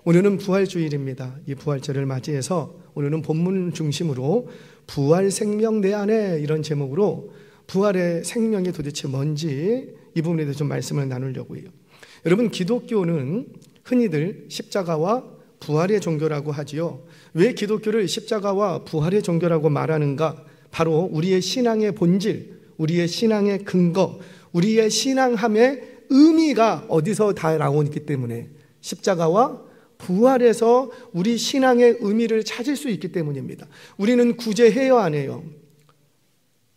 오늘은 부활주일입니다. 이 부활절을 맞이해서 오늘은 본문 중심으로 부활 생명 내 안에, 이런 제목으로 부활의 생명이 도대체 뭔지 이 부분에 대해서 좀 말씀을 나누려고 해요. 여러분, 기독교는 흔히들 십자가와 부활의 종교라고 하지요. 왜 기독교를 십자가와 부활의 종교라고 말하는가? 바로 우리의 신앙의 본질, 우리의 신앙의 근거, 우리의 신앙함의 의미가 어디서 다 나오기 때문에, 십자가와 부활에서 우리 신앙의 의미를 찾을 수 있기 때문입니다. 우리는 구제해요, 안 해요?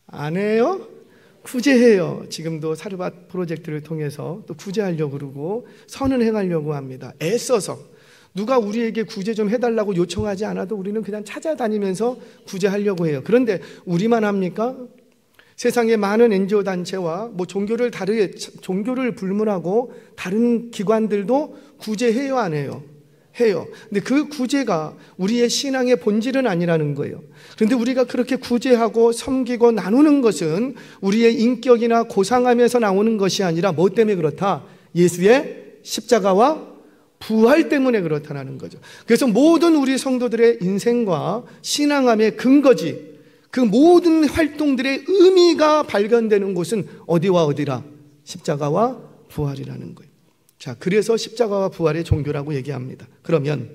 안 해요? 구제해요. 지금도 사르밧 프로젝트를 통해서 또 구제하려고 그러고 선을 행하려고 합니다. 애써서. 누가 우리에게 구제 좀 해달라고 요청하지 않아도 우리는 그냥 찾아다니면서 구제하려고 해요. 그런데 우리만 합니까? 세상의 많은 NGO 단체와 종교를 불문하고 다른 기관들도 구제해요, 안 해요? 해요. 근데 그 구제가 우리의 신앙의 본질은 아니라는 거예요. 그런데 우리가 그렇게 구제하고 섬기고 나누는 것은 우리의 인격이나 고상함에서 나오는 것이 아니라 뭐 때문에 그렇다? 예수의 십자가와 부활 때문에 그렇다는 거죠. 그래서 모든 우리 성도들의 인생과 신앙함의 근거지, 그 모든 활동들의 의미가 발견되는 곳은 어디와 어디라? 십자가와 부활이라는 거예요. 자, 그래서 십자가와 부활의 종교라고 얘기합니다. 그러면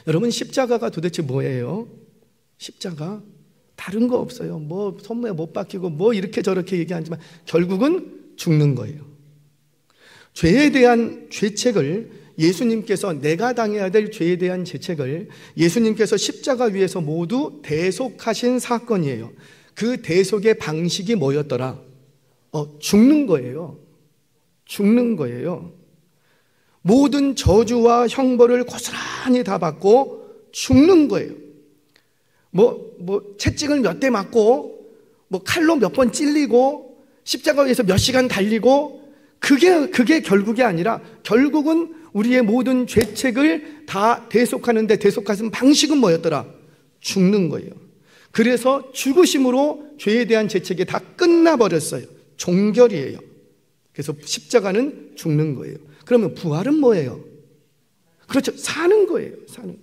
여러분, 십자가가 도대체 뭐예요? 십자가 다른 거 없어요. 뭐 손에 못 박히고 뭐 이렇게 저렇게 얘기하지만 결국은 죽는 거예요. 죄에 대한 죄책을 예수님께서, 내가 당해야 될 죄에 대한 죄책을 예수님께서 십자가 위에서 모두 대속하신 사건이에요. 그 대속의 방식이 뭐였더라? 죽는 거예요. 죽는 거예요. 모든 저주와 형벌을 고스란히 다 받고 죽는 거예요. 채찍을 몇 대 맞고, 칼로 몇 번 찔리고, 십자가 위에서 몇 시간 달리고, 그게 결국이 아니라, 결국은 우리의 모든 죄책을 다 대속하는데, 대속하신 방식은 뭐였더라? 죽는 거예요. 그래서 죽으심으로 죄에 대한 죄책이 다 끝나버렸어요. 종결이에요. 그래서 십자가는 죽는 거예요. 그러면 부활은 뭐예요? 그렇죠. 사는 거예요. 사는 거.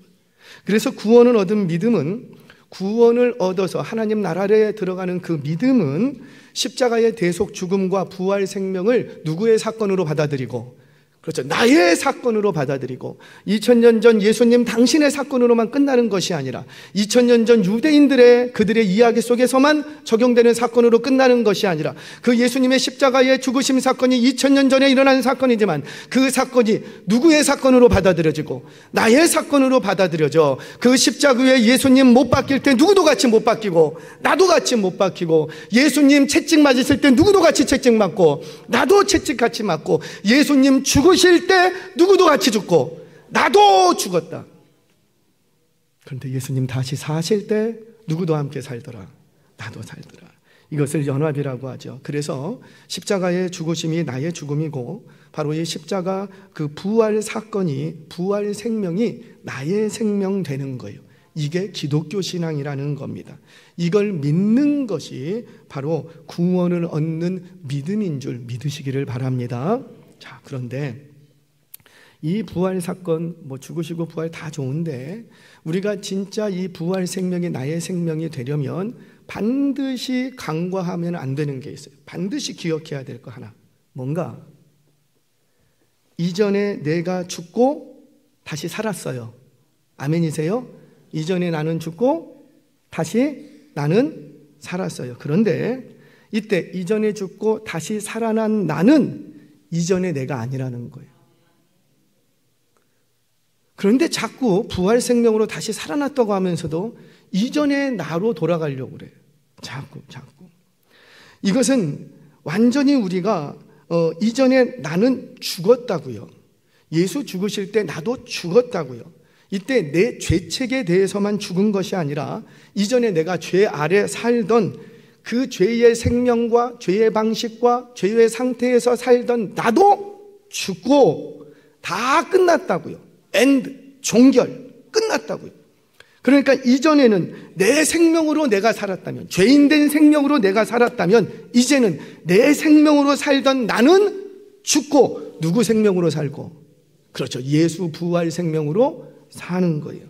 그래서 구원을 얻은 믿음은, 구원을 얻어서 하나님 나라에 들어가는 그 믿음은 십자가의 대속 죽음과 부활 생명을 누구의 사건으로 받아들이고, 그렇죠, 나의 사건으로 받아들이고, 2000년 전 예수님 당신의 사건으로만 끝나는 것이 아니라 2000년 전 유대인들의 그들의 이야기 속에서만 적용되는 사건으로 끝나는 것이 아니라, 그 예수님의 십자가의 죽으심 사건이 2000년 전에 일어난 사건이지만 그 사건이 누구의 사건으로 받아들여지고 나의 사건으로 받아들여져. 그 십자가 위에 예수님 못 박힐 때 누구도 같이 못 박히고 나도 같이 못 박히고, 예수님 채찍 맞으실 때 누구도 같이 채찍 맞고 나도 채찍 같이 맞고, 예수님 죽으실 때 누구도 같이 죽고 나도 죽었다. 그런데 예수님 다시 사실 때 누구도 함께 살더라. 나도 살더라. 이것을 연합이라고 하죠. 그래서 십자가의 죽으심이 나의 죽음이고, 바로 이 십자가 그 부활 사건이, 부활 생명이 나의 생명 되는 거예요. 이게 기독교 신앙이라는 겁니다. 이걸 믿는 것이 바로 구원을 얻는 믿음인 줄 믿으시기를 바랍니다. 자, 그런데 이 부활 사건, 죽으시고 부활 다 좋은데, 우리가 진짜 이 부활 생명이 나의 생명이 되려면 반드시 간과하면 안 되는 게 있어요. 반드시 기억해야 될 거 하나. 뭔가? 이전에 내가 죽고 다시 살았어요. 아멘이세요? 이전에 나는 죽고 다시 나는 살았어요. 그런데 이때 이전에 죽고 다시 살아난 나는 이전의 내가 아니라는 거예요. 그런데 자꾸 부활 생명으로 다시 살아났다고 하면서도 이전의 나로 돌아가려고 그래요. 자꾸. 이것은 완전히 우리가 이전에 나는 죽었다고요. 예수 죽으실 때 나도 죽었다고요. 이때 내 죄책에 대해서만 죽은 것이 아니라 이전에 내가 죄 아래 살던 그 죄의 생명과 죄의 방식과 죄의 상태에서 살던 나도 죽고 다 끝났다고요. 엔드, 종결, 끝났다고요. 그러니까 이전에는 내 생명으로 내가 살았다면, 죄인된 생명으로 내가 살았다면, 이제는 내 생명으로 살던 나는 죽고 누구 생명으로 살고? 그렇죠. 예수 부활 생명으로 사는 거예요.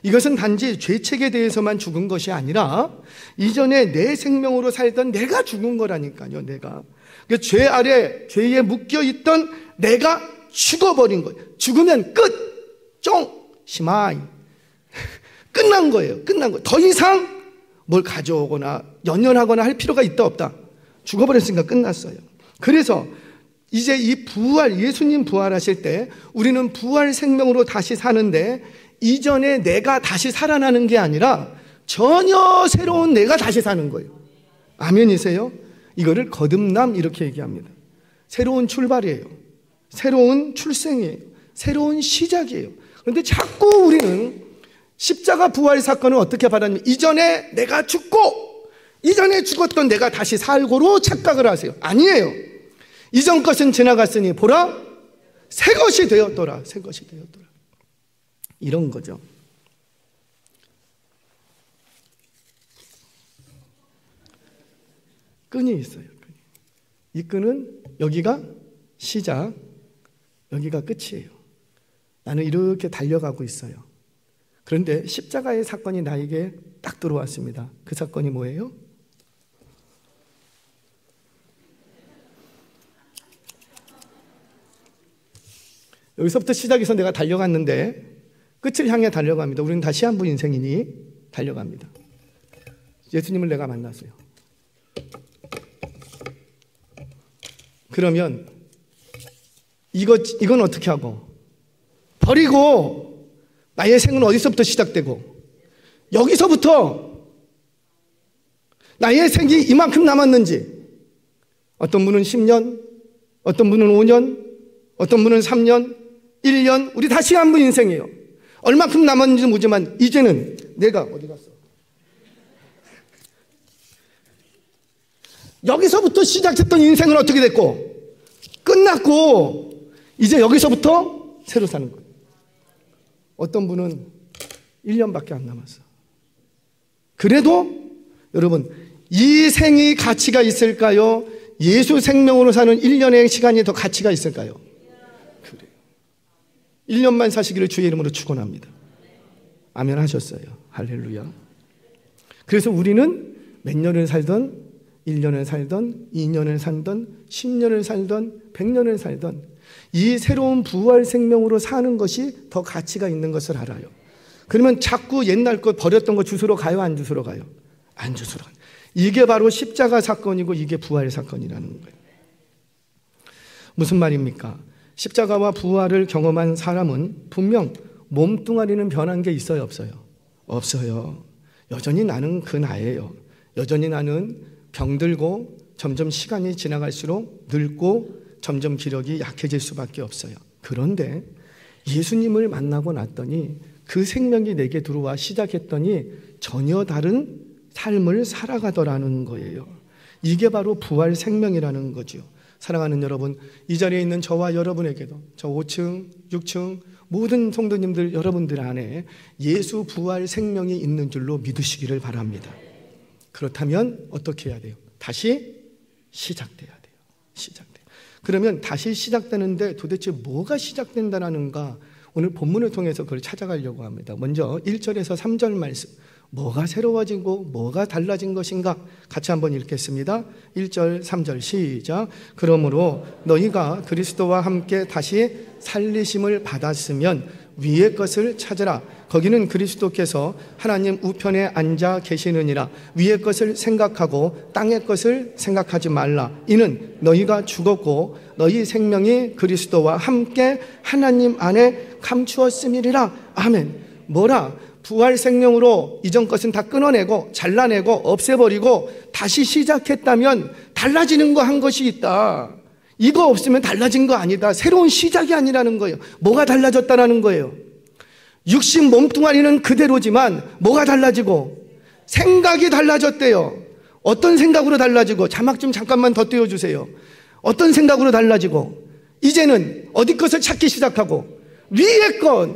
이것은 단지 죄책에 대해서만 죽은 것이 아니라 이전에 내 생명으로 살던 내가 죽은 거라니까요. 내가 죄 아래 죄에 묶여있던 내가 죽어버린 거예요. 죽으면 끝! 쫑! 시마이 끝난 거예요. 끝난 거예요. 더 이상 뭘 가져오거나 연연하거나 할 필요가 있다 없다. 죽어버렸으니까 끝났어요. 그래서 이제 이 부활, 예수님 부활하실 때 우리는 부활 생명으로 다시 사는데 이전에 내가 다시 살아나는 게 아니라 전혀 새로운 내가 다시 사는 거예요. 아멘이세요? 이거를 거듭남 이렇게 얘기합니다. 새로운 출발이에요. 새로운 출생이에요. 새로운 시작이에요. 그런데 자꾸 우리는 십자가 부활 사건을 어떻게 받았냐면 이전에 내가 죽고 이전에 죽었던 내가 다시 살고로 착각을 하세요. 아니에요. 이전 것은 지나갔으니 보라 새 것이 되었더라. 새 것이 되었더라. 이런 거죠. 끈이 있어요. 이 끈은 여기가 시작, 여기가 끝이에요. 나는 이렇게 달려가고 있어요. 그런데 십자가의 사건이 나에게 딱 들어왔습니다. 그 사건이 뭐예요? 여기서부터 시작해서 내가 달려갔는데 끝을 향해 달려갑니다. 우리는 다시 한 번 인생이니 달려갑니다. 예수님을 내가 만났어요. 그러면 이건 어떻게 하고 버리고 나의 생은 어디서부터 시작되고 여기서부터 나의 생이 이만큼 남았는지 어떤 분은 10년, 어떤 분은 5년, 어떤 분은 3년, 1년 우리 다시 한 번 인생이에요. 얼마큼 남았는지 모르지만 이제는 내가 어디 갔어? 여기서부터 시작했던 인생은 어떻게 됐고 끝났고 이제 여기서부터 새로 사는 거예요. 어떤 분은 1년밖에 안 남았어. 그래도 여러분 이 생이 가치가 있을까요? 예수 생명으로 사는 1년의 시간이 더 가치가 있을까요? 그래요. 1년만 사시기를 주의 이름으로 축원합니다. 아멘 하셨어요. 할렐루야. 그래서 우리는 몇 년을 살던 1년을 살던 2년을 살던 10년을 살던 100년을 살던 이 새로운 부활 생명으로 사는 것이 더 가치가 있는 것을 알아요. 그러면 자꾸 옛날 것 버렸던 거 주스러 가요? 안 주스러 가요? 안 주스러 가요. 이게 바로 십자가 사건이고 이게 부활 사건이라는 거예요. 무슨 말입니까? 십자가와 부활을 경험한 사람은 분명 몸뚱아리는 변한 게 있어요? 없어요? 없어요. 여전히 나는 그 나예요. 여전히 나는 병들고 점점 시간이 지나갈수록 늙고 점점 기력이 약해질 수밖에 없어요. 그런데 예수님을 만나고 났더니 그 생명이 내게 들어와 시작했더니 전혀 다른 삶을 살아가더라는 거예요. 이게 바로 부활 생명이라는 거죠. 사랑하는 여러분, 이 자리에 있는 저와 여러분에게도 저 5층, 6층 모든 성도님들 여러분들 안에 예수 부활 생명이 있는 줄로 믿으시기를 바랍니다. 그렇다면 어떻게 해야 돼요? 다시 시작돼야 돼요. 시작돼요. 그러면 다시 시작되는데 도대체 뭐가 시작된다는가? 오늘 본문을 통해서 그걸 찾아가려고 합니다. 먼저 1절에서 3절 말씀. 뭐가 새로워지고 뭐가 달라진 것인가? 같이 한번 읽겠습니다. 1절, 3절 시작. 그러므로 너희가 그리스도와 함께 다시 살리심을 받았으면 위의 것을 찾으라. 거기는 그리스도께서 하나님 우편에 앉아 계시느니라. 위의 것을 생각하고 땅의 것을 생각하지 말라. 이는 너희가 죽었고 너희 생명이 그리스도와 함께 하나님 안에 감추었음이니라. 아멘. 뭐라? 부활 생명으로 이전 것은 다 끊어내고 잘라내고 없애버리고 다시 시작했다면 달라지는 거 한 것이 있다. 이거 없으면 달라진 거 아니다. 새로운 시작이 아니라는 거예요. 뭐가 달라졌다라는 거예요? 육신 몸뚱아리는 그대로지만 뭐가 달라지고? 생각이 달라졌대요. 어떤 생각으로 달라지고? 자막 좀 잠깐만 더 띄워주세요. 어떤 생각으로 달라지고? 이제는 어디 것을 찾기 시작하고 위의 것,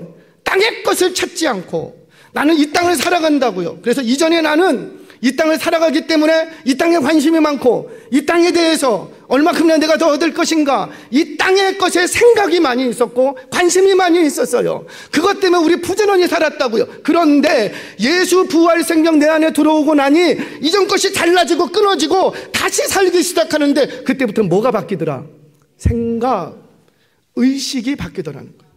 땅의 것을 찾지 않고 나는 이 땅을 살아간다고요. 그래서 이전에 나는 이 땅을 살아가기 때문에 이 땅에 관심이 많고 이 땅에 대해서 얼마큼이나 내가 더 얻을 것인가, 이 땅의 것에 생각이 많이 있었고 관심이 많이 있었어요. 그것 때문에 우리 부지런히 살았다고요. 그런데 예수 부활 생명 내 안에 들어오고 나니 이전 것이 잘라지고 끊어지고 다시 살기 시작하는데 그때부터 뭐가 바뀌더라? 생각, 의식이 바뀌더라는 거예요.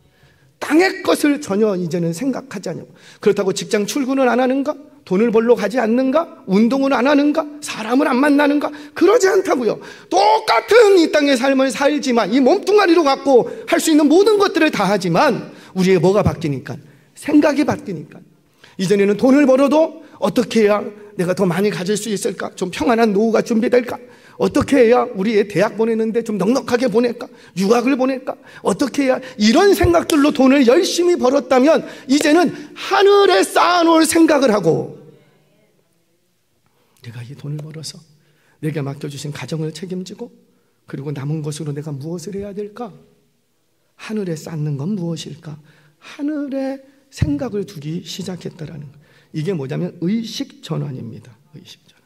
땅의 것을 전혀 이제는 생각하지 않냐고. 그렇다고 직장 출근을 안 하는가? 돈을 벌러 가지 않는가? 운동을 안 하는가? 사람을 안 만나는가? 그러지 않다고요. 똑같은 이 땅의 삶을 살지만 이 몸뚱아리로 갖고 할 수 있는 모든 것들을 다 하지만 우리의 뭐가 바뀌니까? 생각이 바뀌니까. 이전에는 돈을 벌어도 어떻게 해야 내가 더 많이 가질 수 있을까? 좀 평안한 노후가 준비될까? 어떻게 해야 우리 애 대학 보내는데 좀 넉넉하게 보낼까? 유학을 보낼까? 어떻게 해야, 이런 생각들로 돈을 열심히 벌었다면 이제는 하늘에 쌓아놓을 생각을 하고, 내가 이 돈을 벌어서 내게 맡겨주신 가정을 책임지고 그리고 남은 것으로 내가 무엇을 해야 될까? 하늘에 쌓는 건 무엇일까? 하늘에 생각을 두기 시작했다라는 것. 이게 뭐냐면 의식 전환입니다. 의식 전환.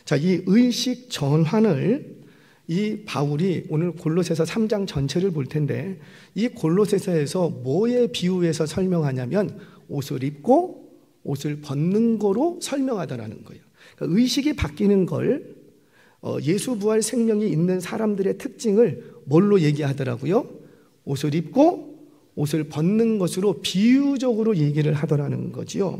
자, 이 의식 전환을 이 바울이 오늘 골로새서 3장 전체를 볼 텐데, 이 골로새서에서 뭐에 비유해서 설명하냐면 옷을 입고 옷을 벗는 거로 설명하다라는 거예요. 그러니까 의식이 바뀌는 걸, 예수 부활 생명이 있는 사람들의 특징을 뭘로 얘기하더라고요? 옷을 입고 옷을 벗는 것으로 비유적으로 얘기를 하더라는 거지요.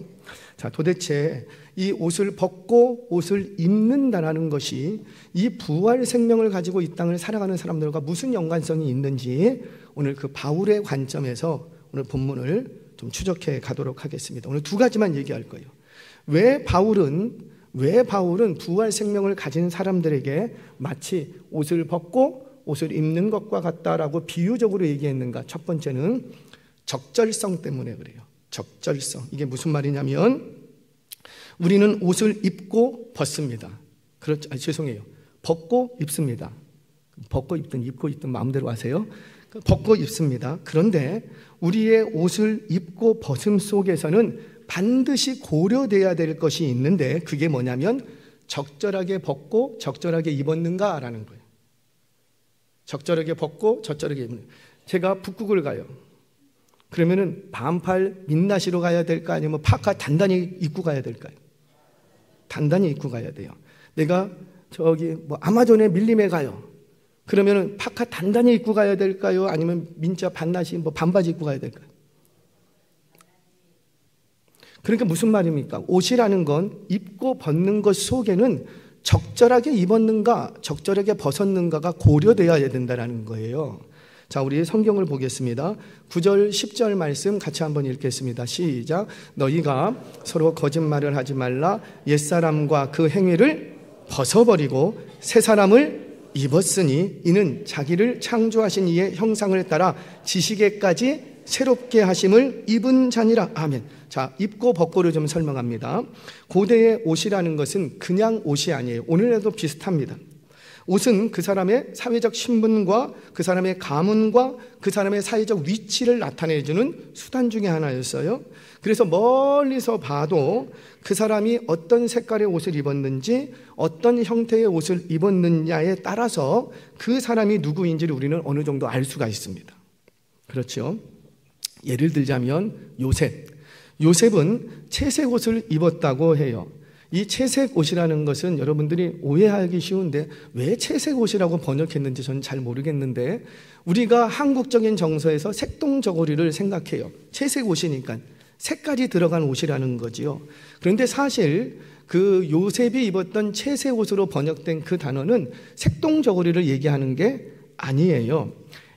자, 도대체 이 옷을 벗고 옷을 입는다라는 것이 이 부활 생명을 가지고 이 땅을 살아가는 사람들과 무슨 연관성이 있는지 오늘 그 바울의 관점에서 오늘 본문을 좀 추적해 가도록 하겠습니다. 오늘 두 가지만 얘기할 거예요. 왜 바울은 부활 생명을 가진 사람들에게 마치 옷을 벗고 옷을 입는 것과 같다라고 비유적으로 얘기했는가? 첫 번째는 적절성 때문에 그래요. 적절성. 이게 무슨 말이냐면 우리는 옷을 입고 벗습니다. 그렇죠? 죄송해요. 벗고 입습니다. 벗고 입든 입고 입든 마음대로 하세요. 벗고 입습니다. 그런데 우리의 옷을 입고 벗음 속에서는 반드시 고려돼야 될 것이 있는데, 그게 뭐냐면 적절하게 벗고 적절하게 입었는가라는 거예요. 적절하게 벗고 적절하게 입는. 제가 북극을 가요. 그러면은 반팔 민낯으로 가야 될까? 아니면 파카 단단히 입고 가야 될까요? 단단히 입고 가야 돼요. 내가 저기 아마존의 밀림에 가요. 그러면은 파카 단단히 입고 가야 될까요? 아니면 민자 반나시 반바지 입고 가야 될까요? 그러니까 무슨 말입니까? 옷이라는 건 입고 벗는 것 속에는 적절하게 입었는가, 적절하게 벗었는가가 고려되어야 된다는 거예요. 자, 우리 성경을 보겠습니다. 9절, 10절 말씀 같이 한번 읽겠습니다. 시작. 너희가 서로 거짓말을 하지 말라. 옛사람과 그 행위를 벗어버리고 새 사람을 입었으니 이는 자기를 창조하신 이의 형상을 따라 지식에까지 새롭게 하심을 입은 자니라. 아멘. 자, 입고 벗고를 좀 설명합니다. 고대의 옷이라는 것은 그냥 옷이 아니에요. 오늘날도 비슷합니다. 옷은 그 사람의 사회적 신분과 그 사람의 가문과 그 사람의 사회적 위치를 나타내주는 수단 중에 하나였어요. 그래서 멀리서 봐도 그 사람이 어떤 색깔의 옷을 입었는지, 어떤 형태의 옷을 입었느냐에 따라서 그 사람이 누구인지를 우리는 어느 정도 알 수가 있습니다. 그렇죠? 예를 들자면 요셉은 채색 옷을 입었다고 해요. 이 채색 옷이라는 것은 여러분들이 오해하기 쉬운데 왜 채색 옷이라고 번역했는지 저는 잘 모르겠는데, 우리가 한국적인 정서에서 색동저고리를 생각해요. 채색 옷이니까 색깔이 들어간 옷이라는 거지요. 그런데 사실 그 요셉이 입었던 채색 옷으로 번역된 그 단어는 색동저고리를 얘기하는 게 아니에요.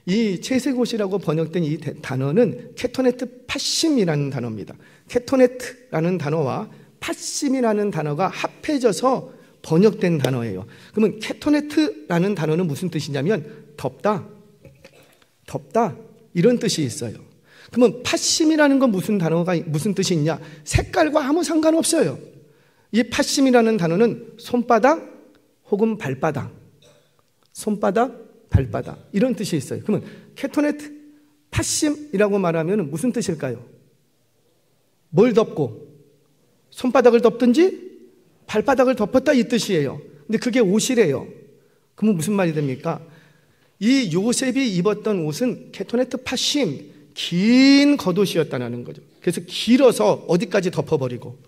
이 채색 옷이라고 번역된 이 단어는 케토네트 팥심이라는 단어입니다. 케토네트라는 단어와 팥심이라는 단어가 합해져서 번역된 단어예요. 그러면 케토네트라는 단어는 무슨 뜻이냐면 덥다 이런 뜻이 있어요. 그러면 팥심이라는 건 무슨 뜻이 있냐? 색깔과 아무 상관없어요. 이 팥심이라는 단어는 손바닥 혹은 발바닥, 발바닥 이런 뜻이 있어요. 그러면 케토네트 팥심이라고 말하면 무슨 뜻일까요? 뭘 덮고? 손바닥을 덮든지 발바닥을 덮었다 이 뜻이에요. 근데 그게 옷이래요. 그러면 무슨 말이 됩니까? 이 요셉이 입었던 옷은 케토네트 파심, 긴 겉옷이었다는 거죠. 그래서 길어서 어디까지 덮어버리고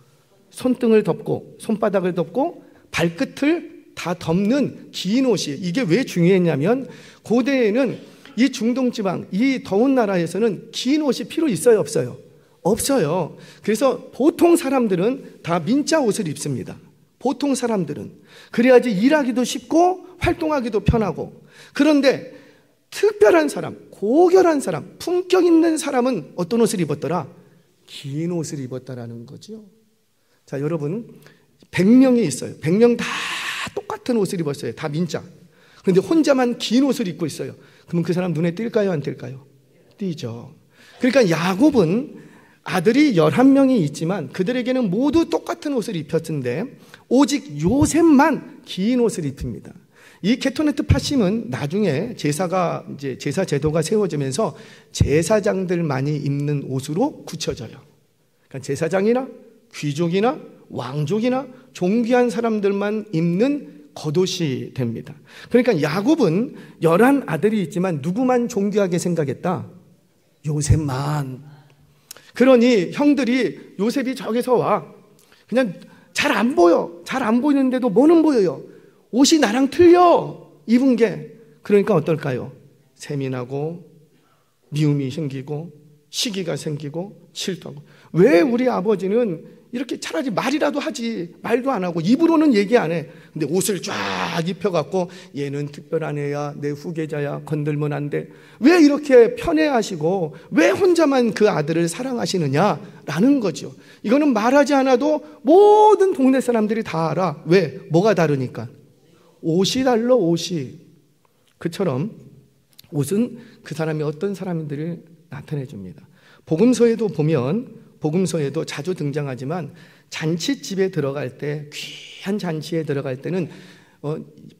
손등을 덮고 손바닥을 덮고 발끝을 다 덮는 긴 옷이, 이게 왜 중요했냐면 고대에는 이 중동지방, 이 더운 나라에서는 긴 옷이 필요 있어요, 없어요? 없어요. 그래서 보통 사람들은 다 민자 옷을 입습니다. 보통 사람들은. 그래야지 일하기도 쉽고 활동하기도 편하고. 그런데 특별한 사람, 고결한 사람, 품격 있는 사람은 어떤 옷을 입었더라? 긴 옷을 입었다라는 거죠. 자, 여러분 100명이 있어요. 100명 다 똑같은 옷을 입었어요. 다 민자. 그런데 혼자만 긴 옷을 입고 있어요. 그러면 그 사람 눈에 띌까요, 안 띌까요? 띄죠. 그러니까 야곱은 아들이 11명이 있지만 그들에게는 모두 똑같은 옷을 입혔는데 오직 요셉만 긴 옷을 입힙니다. 이 케토네트 파심은 나중에 제사 제도가 세워지면서 제사장들만이 입는 옷으로 굳혀져요. 그러니까 제사장이나 귀족이나 왕족이나 존귀한 사람들만 입는 겉옷이 됩니다. 그러니까 야곱은 11 아들이 있지만 누구만 존귀하게 생각했다? 요셉만. 그러니 형들이 요셉이 저기서 와. 그냥 잘 안 보여. 잘 안 보이는데도 뭐는 보여요. 옷이 나랑 틀려. 입은 게. 그러니까 어떨까요? 셈이 나고 미움이 생기고 시기가 생기고 질투하고. 왜 우리 아버지는 이렇게 차라리 말이라도 하지, 말도 안 하고 입으로는 얘기 안 해. 근데 옷을 쫙 입혀갖고 얘는 특별한 애야, 내 후계자야, 건들면 안 돼. 왜 이렇게 편애하시고 왜 혼자만 그 아들을 사랑하시느냐라는 거죠. 이거는 말하지 않아도 모든 동네 사람들이 다 알아. 왜? 뭐가 다르니까. 옷이 달라, 옷이. 그처럼 옷은 그 사람이 어떤 사람인지를 나타내 줍니다. 복음서에도 보면, 복음서에도 자주 등장하지만 잔치집에 들어갈 때, 귀한 잔치에 들어갈 때는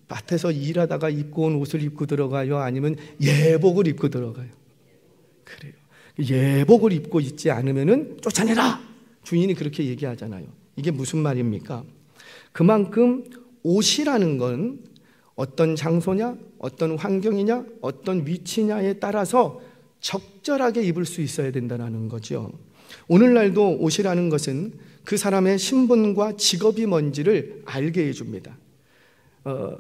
밭에서 일하다가 입고 온 옷을 입고 들어가요? 아니면 예복을 입고 들어가요? 그래요. 예복을 입고 있지 않으면은 쫓아내라! 주인이 그렇게 얘기하잖아요. 이게 무슨 말입니까? 그만큼 옷이라는 건 어떤 장소냐, 어떤 환경이냐, 어떤 위치냐에 따라서 적절하게 입을 수 있어야 된다는 거죠. 오늘날도 옷이라는 것은 그 사람의 신분과 직업이 뭔지를 알게 해줍니다.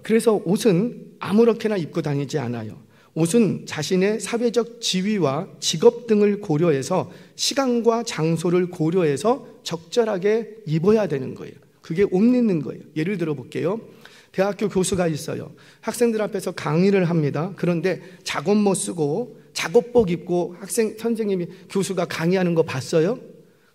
그래서 옷은 아무렇게나 입고 다니지 않아요. 옷은 자신의 사회적 지위와 직업 등을 고려해서 시간과 장소를 고려해서 적절하게 입어야 되는 거예요. 그게 옷 입는 거예요. 예를 들어 볼게요. 대학교 교수가 있어요. 학생들 앞에서 강의를 합니다. 그런데 작업모 쓰고 작업복 입고 선생님이 교수가 강의하는 거 봤어요?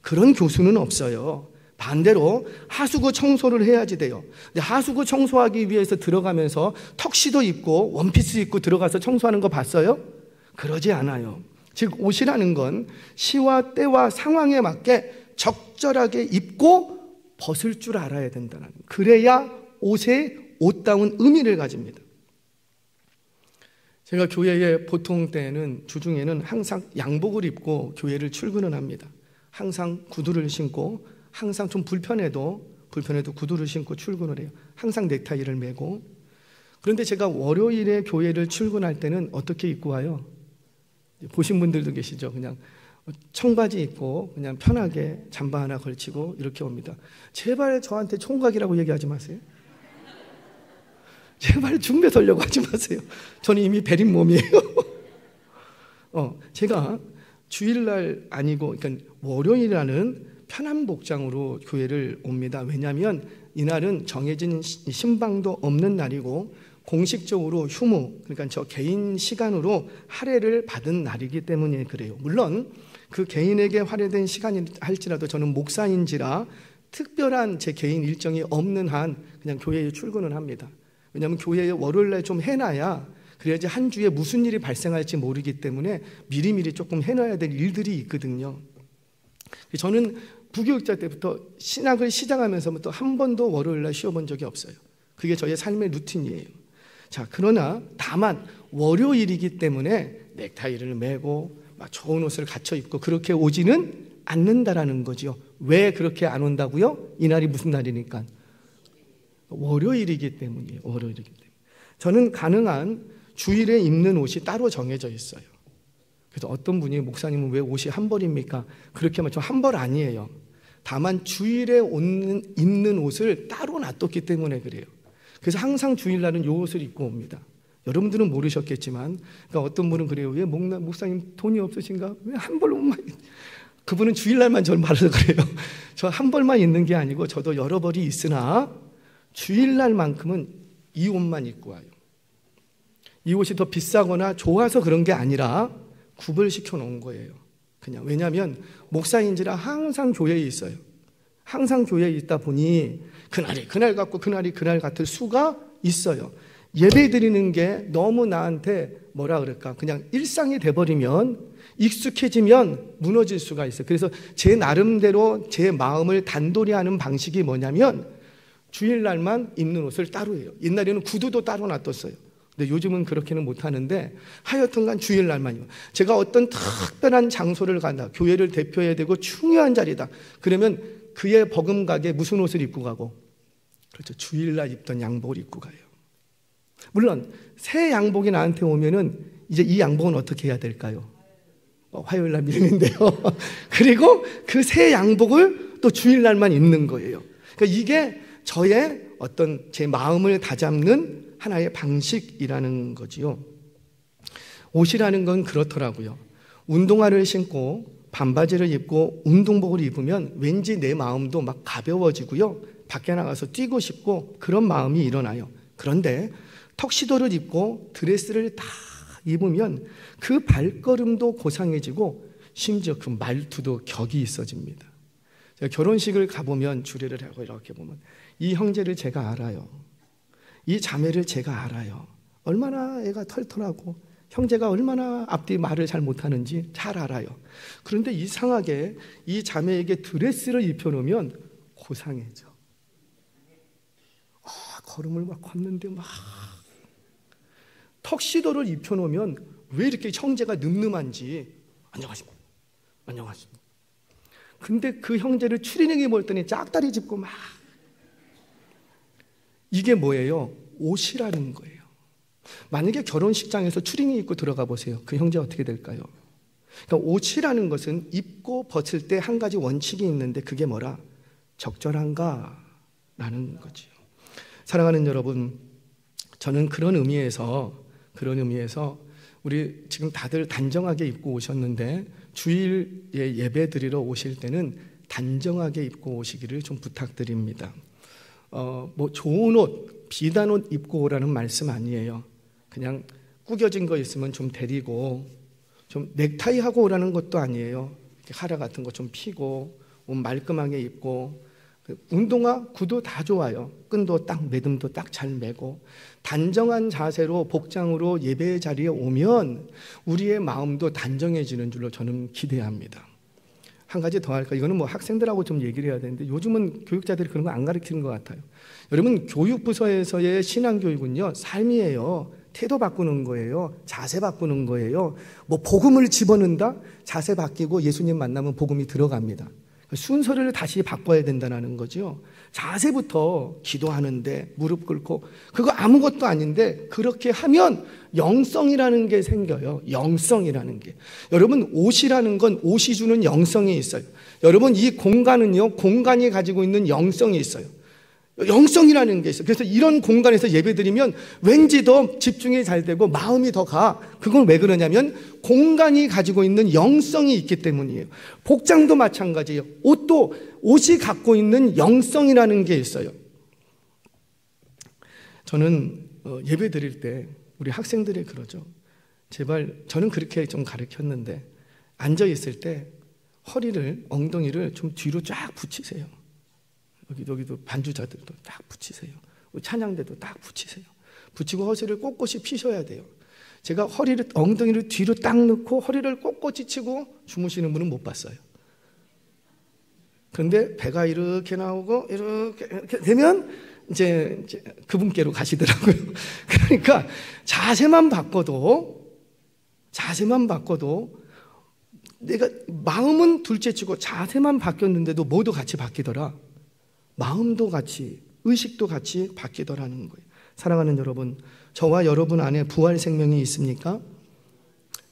그런 교수는 없어요. 반대로 하수구 청소를 해야지 돼요. 근데 하수구 청소하기 위해서 들어가면서 턱시도 입고 원피스 입고 들어가서 청소하는 거 봤어요? 그러지 않아요. 즉 옷이라는 건 시와 때와 상황에 맞게 적절하게 입고 벗을 줄 알아야 된다는, 그래야 옷에 옷다운 의미를 가집니다. 제가 교회에 보통 때는 주중에는 항상 양복을 입고 교회를 출근을 합니다. 항상 구두를 신고, 항상 좀 불편해도 구두를 신고 출근을 해요. 항상 넥타이를 매고. 그런데 제가 월요일에 교회를 출근할 때는 어떻게 입고 와요? 보신 분들도 계시죠? 그냥 청바지 입고 그냥 편하게 잠바 하나 걸치고 이렇게 옵니다. 제발 저한테 총각이라고 얘기하지 마세요. 제발 중매 설려고 하지 마세요. 저는 이미 베린 몸이에요. 제가 주일날 아니고, 그러니까 월요일이라는 편한 복장으로 교회를 옵니다. 왜냐하면 이날은 정해진 신방도 없는 날이고 공식적으로 휴무, 그러니까 저 개인 시간으로 할애를 받은 날이기 때문에 그래요. 물론 그 개인에게 할애된 시간이 할지라도 저는 목사인지라 특별한 제 개인 일정이 없는 한 그냥 교회에 출근을 합니다. 왜냐하면 교회에 월요일날 좀 해놔야, 그래야지 한 주에 무슨 일이 발생할지 모르기 때문에 미리미리 조금 해놔야 될 일들이 있거든요. 저는 부교육자 때부터 신학을 시작하면서부터 한 번도 월요일날 쉬어본 적이 없어요. 그게 저의 삶의 루틴이에요. 자, 그러나 다만 월요일이기 때문에 넥타이를 매고 막 좋은 옷을 갖춰 입고 그렇게 오지는 않는다라는 거죠. 왜 그렇게 안 온다고요? 이날이 무슨 날이니까? 월요일이기 때문이에요. 월요일이기 때문에. 저는 가능한 주일에 입는 옷이 따로 정해져 있어요. 그래서 어떤 분이 목사님은 왜 옷이 한 벌입니까? 그렇게 하면 저 한 벌 아니에요. 다만 주일에 입는 옷을 따로 놔뒀기 때문에 그래요. 그래서 항상 주일날은 이 옷을 입고 옵니다. 여러분들은 모르셨겠지만, 그러니까 어떤 분은 그래요. 왜 목사님 돈이 없으신가? 왜 한 벌만? 그분은 주일날만 저를 말해서 그래요. 저 한 벌만 있는 게 아니고 저도 여러 벌이 있으나 주일날만큼은 이 옷만 입고 와요. 이 옷이 더 비싸거나 좋아서 그런 게 아니라 구별시켜 놓은 거예요. 그냥 왜냐하면 목사인지라 항상 교회에 있어요. 항상 교회에 있다 보니 그날이 그날 같고 그날이 그날 같을 수가 있어요. 예배 드리는 게 너무 나한테 뭐라 그럴까 그냥 일상이 돼버리면 익숙해지면 무너질 수가 있어요. 그래서 제 나름대로 제 마음을 단돌이 하는 방식이 뭐냐면 주일날만 입는 옷을 따로 해요. 옛날에는 구두도 따로 놔뒀어요. 근데 요즘은 그렇게는 못하는데 하여튼간 주일날만 입어요. 제가 어떤 특별한 장소를 간다, 교회를 대표해야 되고 중요한 자리다, 그러면 그의 버금가게 무슨 옷을 입고 가고? 그렇죠, 주일날 입던 양복을 입고 가요. 물론 새 양복이 나한테 오면은 이제 이 양복은 어떻게 해야 될까요? 화요일날 밀는데요. 그리고 그 새 양복을 또 주일날만 입는 거예요. 그러니까 이게 저의 어떤 제 마음을 다잡는 하나의 방식이라는 거지요. 옷이라는 건 그렇더라고요. 운동화를 신고 반바지를 입고 운동복을 입으면 왠지 내 마음도 막 가벼워지고요. 밖에 나가서 뛰고 싶고 그런 마음이 일어나요. 그런데 턱시도를 입고 드레스를 다 입으면 그 발걸음도 고상해지고 심지어 그 말투도 격이 있어집니다. 제가 결혼식을 가보면 주례를 하고 이렇게 보면 이 형제를 제가 알아요. 이 자매를 제가 알아요. 얼마나 애가 털털하고 형제가 얼마나 앞뒤 말을 잘 못하는지 잘 알아요. 그런데 이상하게 이 자매에게 드레스를 입혀놓으면 고상해져. 걸음을 막 걷는데 막 턱시도를 입혀놓으면 왜 이렇게 형제가 늠름한지 안녕하십니까 안녕하십니까. 근데 그 형제를 추리닝 입었더니 짝다리 짚고 막 이게 뭐예요? 옷이라는 거예요. 만약에 결혼식장에서 추리닝 입고 들어가 보세요. 그 형제 어떻게 될까요? 그러니까 옷이라는 것은 입고 벗을 때 한 가지 원칙이 있는데 그게 뭐라? 적절한가? 라는 거죠. 사랑하는 여러분, 저는 그런 의미에서 우리 지금 다들 단정하게 입고 오셨는데 주일에 예배 드리러 오실 때는 단정하게 입고 오시기를 좀 부탁드립니다. 뭐 좋은 옷, 비단 옷 입고 오라는 말씀 아니에요. 그냥 구겨진 거 있으면 좀 데리고 좀 넥타이 하고 오라는 것도 아니에요. 하라 같은 거 좀 피고 옷 말끔하게 입고 운동화, 구두 다 좋아요. 끈도 딱 매듭도 딱 잘 매고 단정한 자세로 복장으로 예배 자리에 오면 우리의 마음도 단정해지는 줄로 저는 기대합니다. 한 가지 더 할까? 이거는 뭐 학생들하고 좀 얘기를 해야 되는데 요즘은 교육자들이 그런 거 안 가르치는 것 같아요. 여러분, 교육부서에서의 신앙교육은요, 삶이에요. 태도 바꾸는 거예요. 자세 바꾸는 거예요. 뭐 복음을 집어넣는다? 자세 바뀌고 예수님 만나면 복음이 들어갑니다. 순서를 다시 바꿔야 된다는 거죠. 자세부터 기도하는데 무릎 꿇고 그거 아무것도 아닌데 그렇게 하면 영성이라는 게 생겨요. 영성이라는 게. 여러분, 옷이라는 건 옷이 주는 영성이 있어요. 여러분, 이 공간은요, 공간이 가지고 있는 영성이 있어요. 영성이라는 게 있어요. 그래서 이런 공간에서 예배드리면 왠지 더 집중이 잘 되고 마음이 더 가. 그건 왜 그러냐면 공간이 가지고 있는 영성이 있기 때문이에요. 복장도 마찬가지예요. 옷이 갖고 있는 영성이라는 게 있어요. 저는 예배드릴 때 우리 학생들이 그러죠. 제발, 저는 그렇게 좀 가르쳤는데 앉아있을 때 허리를, 엉덩이를 좀 뒤로 쫙 붙이세요. 여기도 반주자들도 딱 붙이세요. 찬양대도 딱 붙이세요. 붙이고 허리를 꼿꼿이 피셔야 돼요. 제가 엉덩이를 뒤로 딱 넣고 허리를 꼿꼿이 치고 주무시는 분은 못 봤어요. 그런데 배가 이렇게 나오고 이렇게 되면 이제 그분께로 가시더라고요. 그러니까 자세만 바꿔도 내가 마음은 둘째치고 자세만 바뀌었는데도 모두 같이 바뀌더라. 마음도 같이 의식도 같이 바뀌더라는 거예요. 사랑하는 여러분, 저와 여러분 안에 부활 생명이 있습니까?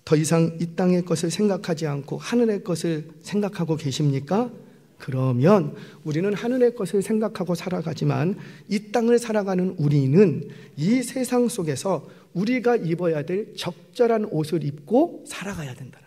더 이상 이 땅의 것을 생각하지 않고 하늘의 것을 생각하고 계십니까? 그러면 우리는 하늘의 것을 생각하고 살아가지만 이 땅을 살아가는 우리는 이 세상 속에서 우리가 입어야 될 적절한 옷을 입고 살아가야 된다.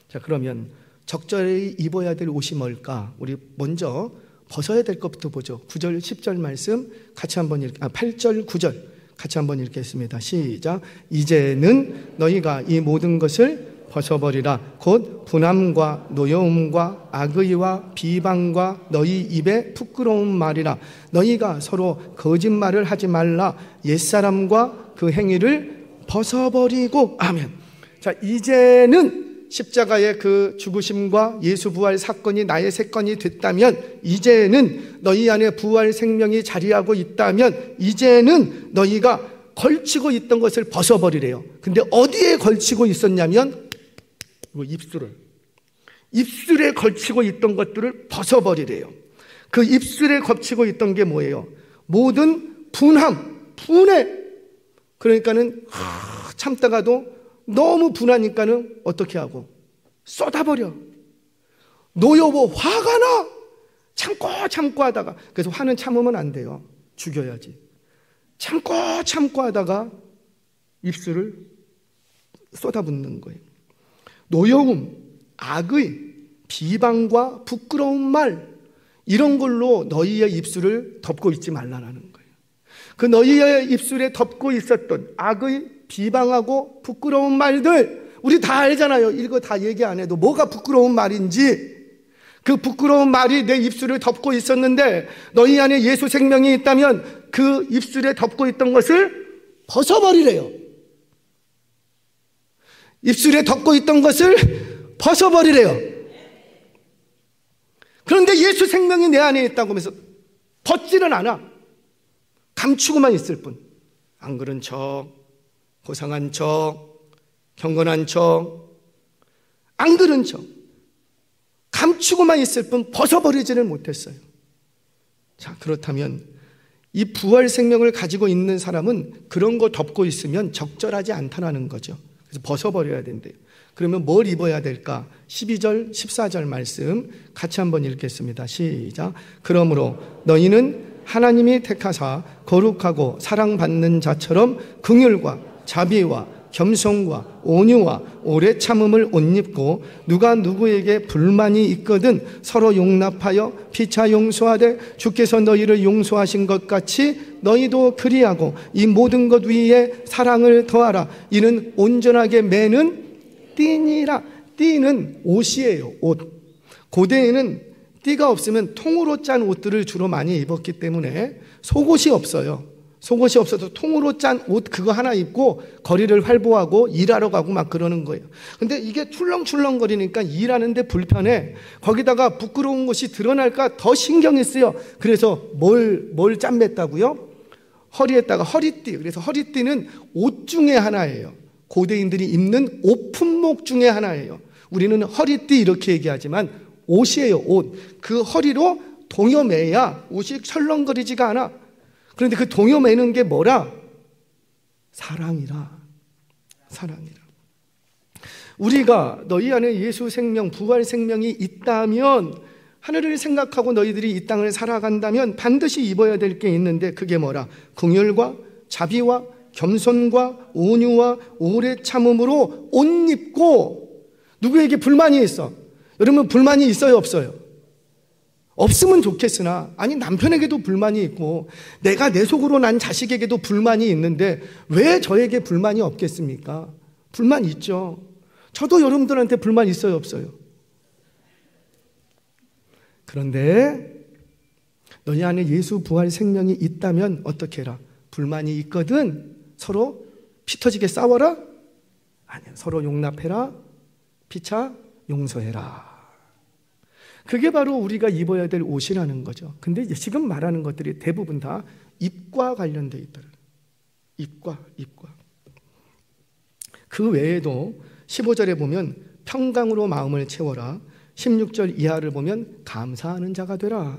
자, 그러면 적절히 입어야 될 옷이 뭘까? 우리 먼저 벗어야 될 것부터 보죠. 9절 10절 말씀 같이 한번 8절 9절 같이 한번 읽겠습니다. 시작. 이제는 너희가 이 모든 것을 벗어버리라. 곧 분함과 노여움과 악의와 비방과 너희 입에 부끄러운 말이라. 너희가 서로 거짓말을 하지 말라. 옛사람과 그 행위를 벗어버리고. 아멘. 자, 이제는 십자가의 그 죽으심과 예수 부활 사건이 나의 사건이 됐다면, 이제는 너희 안에 부활 생명이 자리하고 있다면, 이제는 너희가 걸치고 있던 것을 벗어버리래요. 근데 어디에 걸치고 있었냐면 입술에 걸치고 있던 것들을 벗어버리래요. 그 입술에 걸치고 있던 게 뭐예요? 모든 분함, 분해. 그러니까는 참다가도 너무 분하니까는 어떻게 하고? 쏟아버려. 노여워, 화가 나. 참고 하다가, 그래서 화는 참으면 안 돼요. 죽여야지. 참고 하다가 입술을 쏟아붓는 거예요. 노여움, 악의, 비방과 부끄러운 말, 이런 걸로 너희의 입술을 덮고 있지 말라는 거예요. 그 너희의 입술에 덮고 있었던 악의, 비방하고 부끄러운 말들, 우리 다 알잖아요. 이거 다 얘기 안 해도 뭐가 부끄러운 말인지. 그 부끄러운 말이 내 입술을 덮고 있었는데, 너희 안에 예수 생명이 있다면 그 입술에 덮고 있던 것을 벗어버리래요. 입술에 덮고 있던 것을 벗어버리래요. 그런데 예수 생명이 내 안에 있다고 하면서 벗지는 않아. 감추고만 있을 뿐. 안 그런 척, 고상한 척, 경건한 척, 안 그런 척, 감추고만 있을 뿐 벗어버리지를 못했어요. 자, 그렇다면 이 부활 생명을 가지고 있는 사람은 그런 거 덮고 있으면 적절하지 않다는 거죠. 그래서 벗어버려야 된대요. 그러면 뭘 입어야 될까? 12절, 14절 말씀 같이 한번 읽겠습니다. 시작. 그러므로 너희는 하나님이 택하사 거룩하고 사랑받는 자처럼 긍휼과 자비와 겸손과 온유와 오래 참음을 옷 입고, 누가 누구에게 불만이 있거든 서로 용납하여 피차 용서하되 주께서 너희를 용서하신 것 같이 너희도 그리하고 이 모든 것 위에 사랑을 더하라. 이는 온전하게 매는 띠니라. 띠는 옷이에요. 옷. 고대에는 띠가 없으면 통으로 짠 옷들을 주로 많이 입었기 때문에 속옷이 없어요. 속옷이 없어서 통으로 짠 옷 그거 하나 입고 거리를 활보하고 일하러 가고 막 그러는 거예요. 근데 이게 출렁출렁거리니까 일하는데 불편해. 거기다가 부끄러운 것이 드러날까 더 신경이 쓰여. 그래서 뭘 짠맸다고요? 허리에다가 허리띠. 그래서 허리띠는 옷 중에 하나예요. 고대인들이 입는 옷 품목 중에 하나예요. 우리는 허리띠 이렇게 얘기하지만 옷이에요. 옷. 그 허리로 동여매야 옷이 철렁거리지가 않아. 그런데 그 동여매는 게 뭐라? 사랑이라. 사랑이라. 우리가 너희 안에 예수 생명, 부활 생명이 있다면, 하늘을 생각하고 너희들이 이 땅을 살아간다면 반드시 입어야 될 게 있는데, 그게 뭐라? 긍휼과 자비와 겸손과 온유와 오래 참음으로 옷 입고. 누구에게 불만이 있어? 여러분 불만이 있어요, 없어요? 없으면 좋겠으나, 아니 남편에게도 불만이 있고 내가 내 속으로 난 자식에게도 불만이 있는데 왜 저에게 불만이 없겠습니까? 불만 있죠. 저도 여러분들한테 불만 있어요, 없어요? 그런데 너희 안에 예수 부활 생명이 있다면 어떻게 해라? 불만이 있거든 서로 피 터지게 싸워라? 아니야, 서로 용납해라. 피차 용서해라. 그게 바로 우리가 입어야 될 옷이라는 거죠. 근데 지금 말하는 것들이 대부분 다 입과 관련되어 있다. 입과. 그 외에도 15절에 보면 평강으로 마음을 채워라. 16절 이하를 보면 감사하는 자가 되라.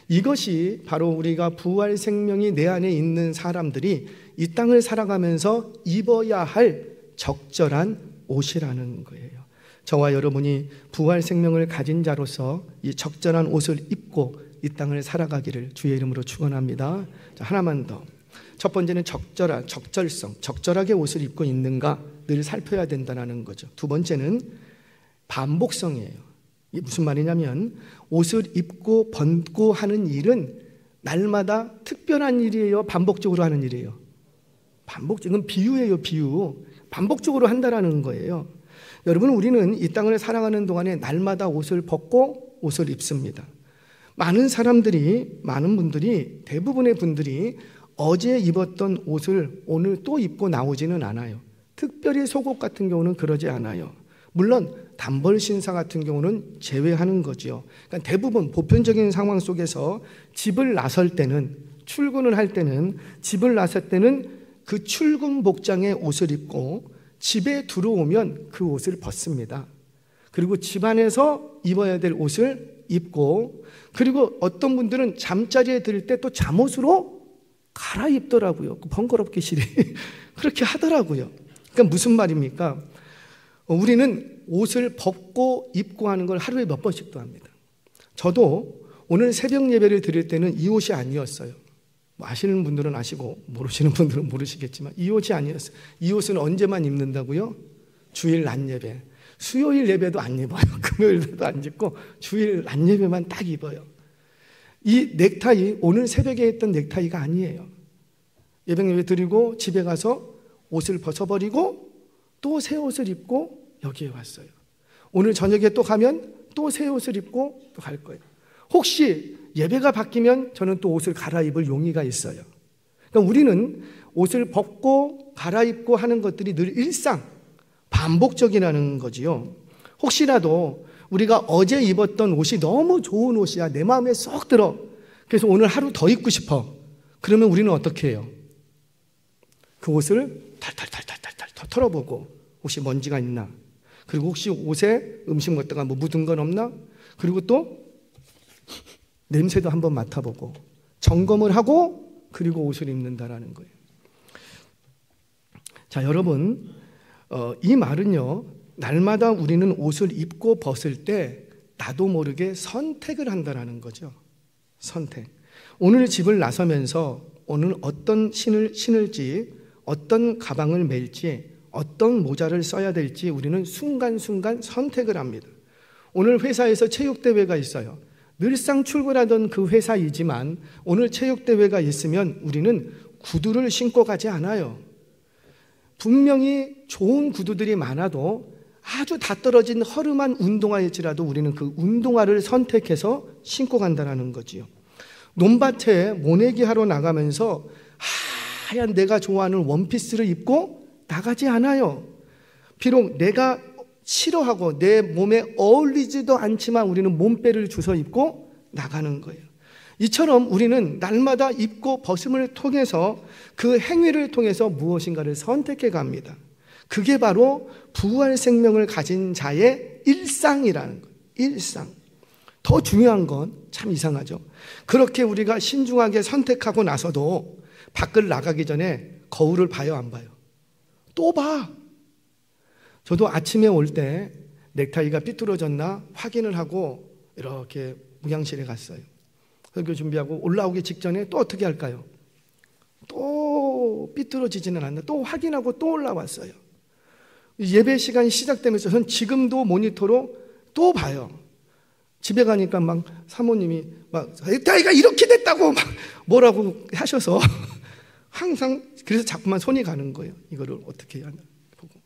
이것이 바로 우리가 부활 생명이 내 안에 있는 사람들이 이 땅을 살아가면서 입어야 할 적절한 옷이라는 거예요. 저와 여러분이 부활 생명을 가진 자로서 이 적절한 옷을 입고 이 땅을 살아가기를 주의 이름으로 축원합니다. 자, 하나만 더. 첫 번째는 적절성, 적절하게 옷을 입고 있는가 늘 살펴야 된다는 거죠. 두 번째는 반복성이에요. 이게 무슨 말이냐면 옷을 입고 벗고 하는 일은 날마다 특별한 일이에요, 반복적으로 하는 일이에요? 반복적인 비유예요, 비유. 반복적으로 한다라는 거예요. 여러분, 우리는 이 땅을 살아가는 동안에 날마다 옷을 벗고 옷을 입습니다. 많은 분들이, 대부분의 분들이 어제 입었던 옷을 오늘 또 입고 나오지는 않아요. 특별히 속옷 같은 경우는 그러지 않아요. 물론 단벌 신사 같은 경우는 제외하는 거죠. 그러니까 대부분 보편적인 상황 속에서 집을 나설 때는, 출근을 할 때는, 집을 나설 때는 그 출근 복장의 옷을 입고 집에 들어오면 그 옷을 벗습니다. 그리고 집 안에서 입어야 될 옷을 입고, 그리고 어떤 분들은 잠자리에 들 때 또 잠옷으로 갈아입더라고요. 번거롭게 실이 그렇게 하더라고요. 그러니까 무슨 말입니까? 우리는 옷을 벗고 입고 하는 걸 하루에 몇 번씩도 합니다. 저도 오늘 새벽 예배를 드릴 때는 이 옷이 아니었어요. 아시는 분들은 아시고 모르시는 분들은 모르시겠지만 이 옷이 아니었어요. 이 옷은 언제만 입는다고요? 주일 낮 예배. 수요일 예배도 안 입어요. 금요일 예배도 안 입고 주일 낮 예배만 딱 입어요. 이 넥타이, 오늘 새벽에 했던 넥타이가 아니에요. 예배 드리고 집에 가서 옷을 벗어버리고 또 새 옷을 입고 여기에 왔어요. 오늘 저녁에 또 가면 또 새 옷을 입고 또 갈 거예요. 혹시 예배가 바뀌면 저는 또 옷을 갈아입을 용의가 있어요. 그러니까 우리는 옷을 벗고 갈아입고 하는 것들이 늘 일상, 반복적이라는 거지요. 혹시라도 우리가 어제 입었던 옷이 너무 좋은 옷이야, 내 마음에 쏙 들어, 그래서 오늘 하루 더 입고 싶어. 그러면 우리는 어떻게 해요? 그 옷을 탈탈탈탈탈 털어보고 혹시 먼지가 있나, 그리고 혹시 옷에 음식 먹다가 뭐 묻은 건 없나, 그리고 또 냄새도 한번 맡아보고 점검을 하고 그리고 옷을 입는다라는 거예요. 자, 여러분, 이 말은요, 날마다 우리는 옷을 입고 벗을 때 나도 모르게 선택을 한다는 거죠. 선택. 오늘 집을 나서면서 오늘 어떤 신을 신을지, 어떤 가방을 멜지, 어떤 모자를 써야 될지 우리는 순간순간 선택을 합니다. 오늘 회사에서 체육대회가 있어요. 늘상 출근하던 그 회사이지만 오늘 체육대회가 있으면 우리는 구두를 신고 가지 않아요. 분명히 좋은 구두들이 많아도 아주 다 떨어진 허름한 운동화일지라도 우리는 그 운동화를 선택해서 신고 간다는 거지요. 논밭에 모내기 하러 나가면서 하얀 내가 좋아하는 원피스를 입고 나가지 않아요. 비록 내가 싫어하고 내 몸에 어울리지도 않지만 우리는 몸빼를 주워 입고 나가는 거예요. 이처럼 우리는 날마다 입고 벗음을 통해서 그 행위를 통해서 무엇인가를 선택해 갑니다. 그게 바로 부활 생명을 가진 자의 일상이라는 거예요. 일상. 더 중요한 건 참 이상하죠. 그렇게 우리가 신중하게 선택하고 나서도 밖을 나가기 전에 거울을 봐요, 안 봐요? 또 봐. 저도 아침에 올 때 넥타이가 삐뚤어졌나 확인을 하고 이렇게 무향실에 갔어요. 설교 준비하고 올라오기 직전에 또 어떻게 할까요? 또 삐뚤어지지는 않나, 또 확인하고 또 올라왔어요. 예배 시간이 시작되면서 전 지금도 모니터로 또 봐요. 집에 가니까 막 사모님이 막 넥타이가 이렇게 됐다고 막 뭐라고 하셔서 항상 그래서 자꾸만 손이 가는 거예요. 이거를 어떻게 해야 하나 보고.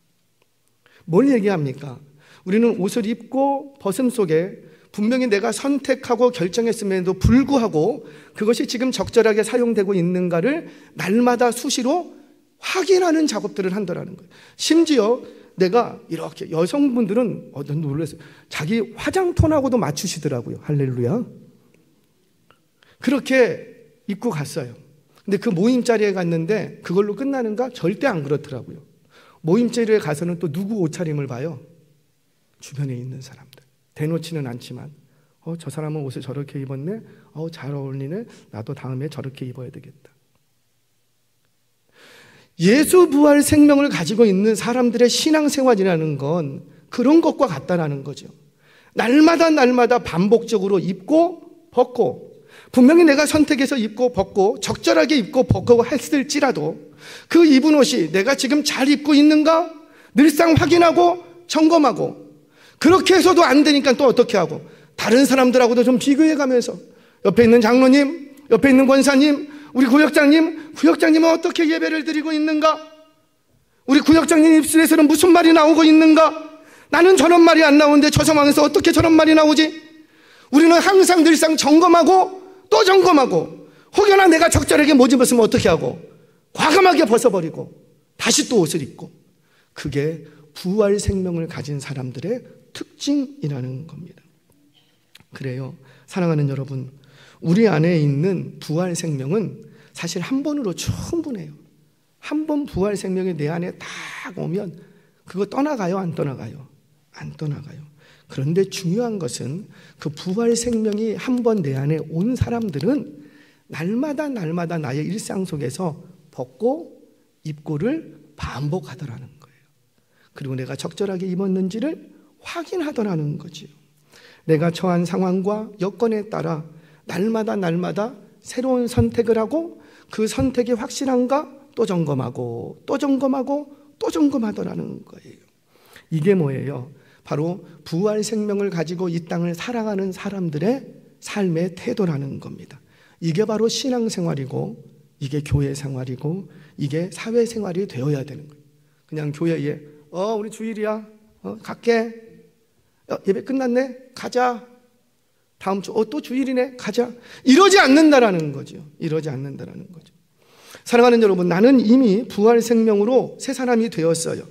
뭘 얘기합니까? 우리는 옷을 입고 벗음 속에 분명히 내가 선택하고 결정했음에도 불구하고 그것이 지금 적절하게 사용되고 있는가를 날마다 수시로 확인하는 작업들을 한다는 거예요. 심지어 내가 이렇게, 여성분들은 놀랐어요. 자기 화장톤하고도 맞추시더라고요. 할렐루야. 그렇게 입고 갔어요. 근데 그 모임 자리에 갔는데 그걸로 끝나는가? 절대 안 그렇더라고요. 모임 자리에 가서는 또 누구 옷차림을 봐요? 주변에 있는 사람들. 대놓지는 않지만 저 사람은 옷을 저렇게 입었네. 잘 어울리네. 나도 다음에 저렇게 입어야 되겠다. 예수 부활 생명을 가지고 있는 사람들의 신앙생활이라는 건 그런 것과 같다라는 거죠. 날마다 반복적으로 입고 벗고, 분명히 내가 선택해서 입고 벗고 적절하게 입고 벗고 했을지라도 그 입은 옷이 내가 지금 잘 입고 있는가 늘상 확인하고 점검하고, 그렇게 해서도 안 되니까 또 어떻게 하고 다른 사람들하고도 좀 비교해가면서 옆에 있는 장로님, 옆에 있는 권사님, 우리 구역장님은 어떻게 예배를 드리고 있는가? 우리 구역장님 입술에서는 무슨 말이 나오고 있는가? 나는 저런 말이 안 나오는데 저 상황에서 어떻게 저런 말이 나오지? 우리는 항상 늘상 점검하고 또 점검하고, 혹여나 내가 적절하게 못 입었으면 어떻게 하고 과감하게 벗어버리고 다시 또 옷을 입고, 그게 부활 생명을 가진 사람들의 특징이라는 겁니다. 그래요, 사랑하는 여러분, 우리 안에 있는 부활 생명은 사실 한 번으로 충분해요. 한 번 부활 생명이 내 안에 딱 오면 그거 떠나가요? 안 떠나가요? 안 떠나가요. 그런데 중요한 것은 그 부활 생명이 한 번 내 안에 온 사람들은 날마다 나의 일상 속에서 벗고 입고를 반복하더라는 거예요. 그리고 내가 적절하게 입었는지를 확인하더라는 거지요. 내가 처한 상황과 여건에 따라 날마다 새로운 선택을 하고, 그 선택이 확실한가 또 점검하고 또 점검하고 또 점검하더라는 거예요. 이게 뭐예요? 바로 부활 생명을 가지고 이 땅을 살아가는 사람들의 삶의 태도라는 겁니다. 이게 바로 신앙생활이고, 이게 교회생활이고, 이게 사회생활이 되어야 되는 거예요. 그냥 교회에 우리 주일이야, 갈게, 예배 끝났네, 가자, 다음 주 또 주일이네, 가자, 이러지 않는다라는 거죠. 이러지 않는다라는 거죠. 사랑하는 여러분, 나는 이미 부활 생명으로 새 사람이 되었어요.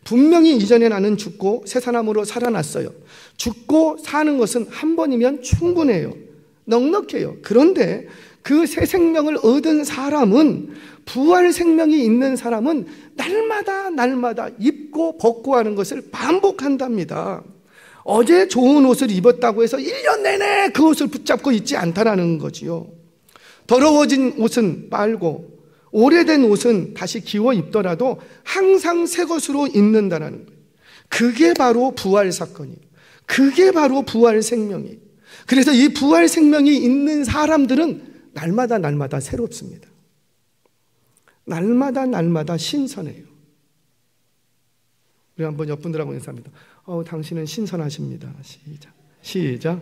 분명히 이전에 나는 죽고 새 사람으로 살아났어요. 죽고 사는 것은 한 번이면 충분해요. 넉넉해요. 그런데 그 새 생명을 얻은 사람은, 부활 생명이 있는 사람은 날마다 입고 벗고 하는 것을 반복한답니다. 어제 좋은 옷을 입었다고 해서 1년 내내 그 옷을 붙잡고 있지 않다라는 거지요. 더러워진 옷은 빨고 오래된 옷은 다시 기워 입더라도 항상 새 것으로 입는다는 거예요. 그게 바로 부활 사건이에요. 그게 바로 부활 생명이에요. 그래서 이 부활 생명이 있는 사람들은 날마다 새롭습니다. 날마다 신선해요. 우리 한번 옆분들하고 인사합니다. 당신은 신선하십니다. 시작.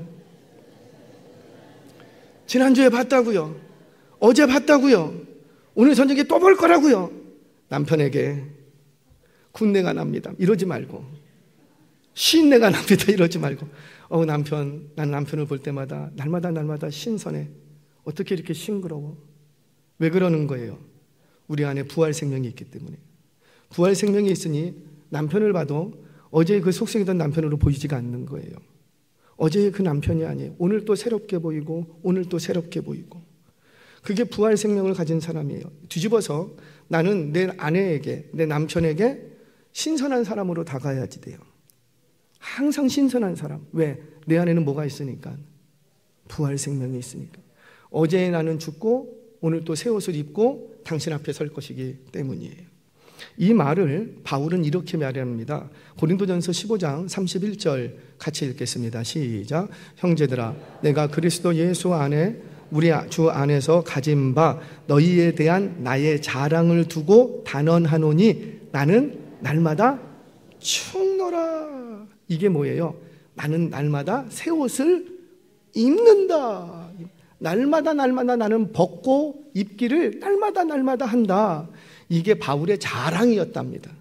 지난주에 봤다고요. 어제 봤다고요. 오늘 저녁에 또 볼 거라고요. 남편에게 군내가 납니다. 이러지 말고, 쉰내가 납니다. 이러지 말고, 난 남편을 볼 때마다 날마다 신선해. 어떻게 이렇게 싱그러워? 왜 그러는 거예요? 우리 안에 부활 생명이 있기 때문에. 부활 생명이 있으니 남편을 봐도 어제 그 속썩이던 남편으로 보이지가 않는 거예요. 어제의 그 남편이 아니에요. 오늘 또 새롭게 보이고, 오늘 또 새롭게 보이고. 그게 부활 생명을 가진 사람이에요. 뒤집어서 나는 내 아내에게, 내 남편에게 신선한 사람으로 다가야지 돼요. 항상 신선한 사람. 왜? 내 안에는 뭐가 있으니까? 부활 생명이 있으니까. 어제 나는 죽고 오늘 또 새 옷을 입고 당신 앞에 설 것이기 때문이에요. 이 말을 바울은 이렇게 말합니다. 고린도전서 15장 31절 같이 읽겠습니다. 시작. 형제들아, 내가 그리스도 예수 안에 우리 주 안에서 가진 바 너희에 대한 나의 자랑을 두고 단언하노니 나는 날마다 충노라. 이게 뭐예요? 나는 날마다 새 옷을 입는다. 날마다 나는 벗고 입기를 날마다 한다. 이게 바울의 자랑이었답니다.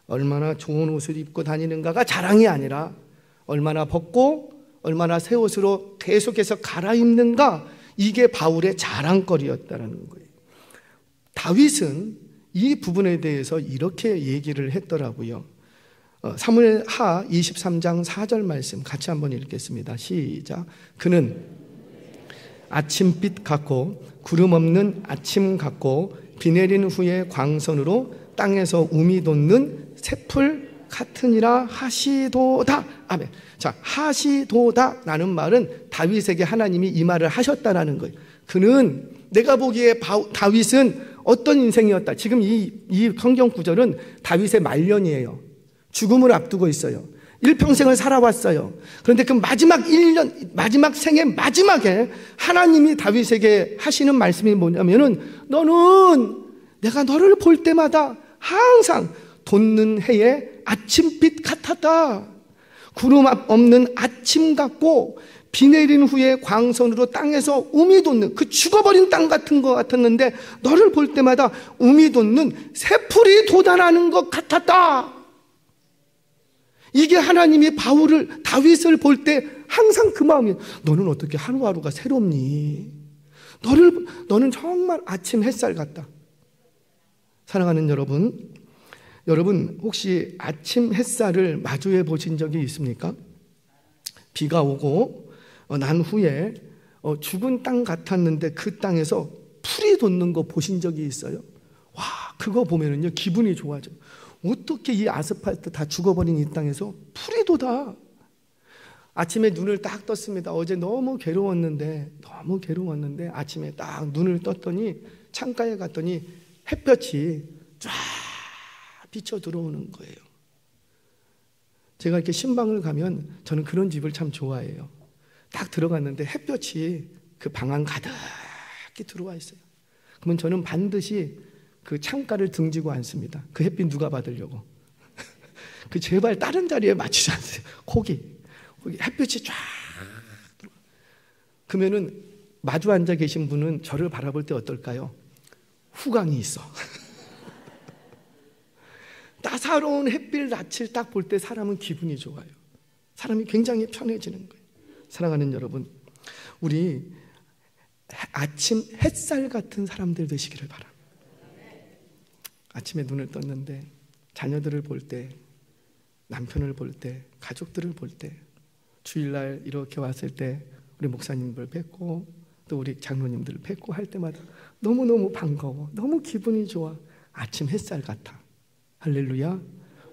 얼마나 좋은 옷을 입고 다니는가가 자랑이 아니라 얼마나 벗고 얼마나 새 옷으로 계속해서 갈아입는가, 이게 바울의 자랑거리였다는 거예요. 다윗은 이 부분에 대해서 이렇게 얘기를 했더라고요. 사무엘하 23장 4절 말씀 같이 한번 읽겠습니다. 시작. 그는 아침빛 같고 구름 없는 아침 같고 비 내린 후에 광선으로 땅에서 우미 돋는 새풀 같으니라 하시도다. 아멘. 자, 하시도다 라는 말은 다윗에게 하나님이 이 말을 하셨다라는 거예요. 그는 내가 보기에 다윗은 어떤 인생이었다. 지금 이 성경 구절은 다윗의 말년이에요. 죽음을 앞두고 있어요. 일평생을 살아왔어요. 그런데 그 마지막 1년, 마지막 생의 마지막에 하나님이 다윗에게 하시는 말씀이 뭐냐면은 너는 내가 너를 볼 때마다 항상 돋는 해의 아침빛 같았다. 구름 없는 아침 같고 비 내린 후에 광선으로 땅에서 um이 돋는 그 죽어버린 땅 같은 것 같았는데 너를 볼 때마다 um이 돋는 새풀이 돋아나는 것 같았다. 이게 하나님이 다윗을 볼 때 항상 그 마음이 너는 어떻게 하루하루가 새롭니? 너는 정말 아침 햇살 같다. 사랑하는 여러분 혹시 아침 햇살을 마주해 보신 적이 있습니까? 비가 오고 난 후에 죽은 땅 같았는데 그 땅에서 풀이 돋는 거 보신 적이 있어요? 와, 그거 보면은요 기분이 좋아져. 어떻게 이 아스팔트 다 죽어버린 이 땅에서 풀이 돋아. 아침에 눈을 딱 떴습니다. 어제 너무 괴로웠는데 아침에 딱 눈을 떴더니 창가에 갔더니 햇볕이 쫙 비쳐 들어오는 거예요. 제가 이렇게 신방을 가면 저는 그런 집을 참 좋아해요. 딱 들어갔는데 햇볕이 그 방 안 가득히 들어와 있어요. 그러면 저는 반드시 그 창가를 등지고 앉습니다. 그 햇빛 누가 받으려고. 그 제발 다른 자리에 맞추지 않으세요. 거기 햇빛이 쫙 들어와. 그러면은 마주 앉아 계신 분은 저를 바라볼 때 어떨까요? 후광이 있어. 따사로운 햇빛 낯을 딱 볼 때 사람은 기분이 좋아요. 사람이 굉장히 편해지는 거예요. 사랑하는 여러분, 우리 아침 햇살 같은 사람들 되시기를 바랍니다. 아침에 눈을 떴는데 자녀들을 볼 때, 남편을 볼 때, 가족들을 볼 때, 주일날 이렇게 왔을 때 우리 목사님들 뵙고 또 우리 장로님들 뵙고 할 때마다 너무너무 반가워. 너무 기분이 좋아. 아침 햇살 같아. 할렐루야.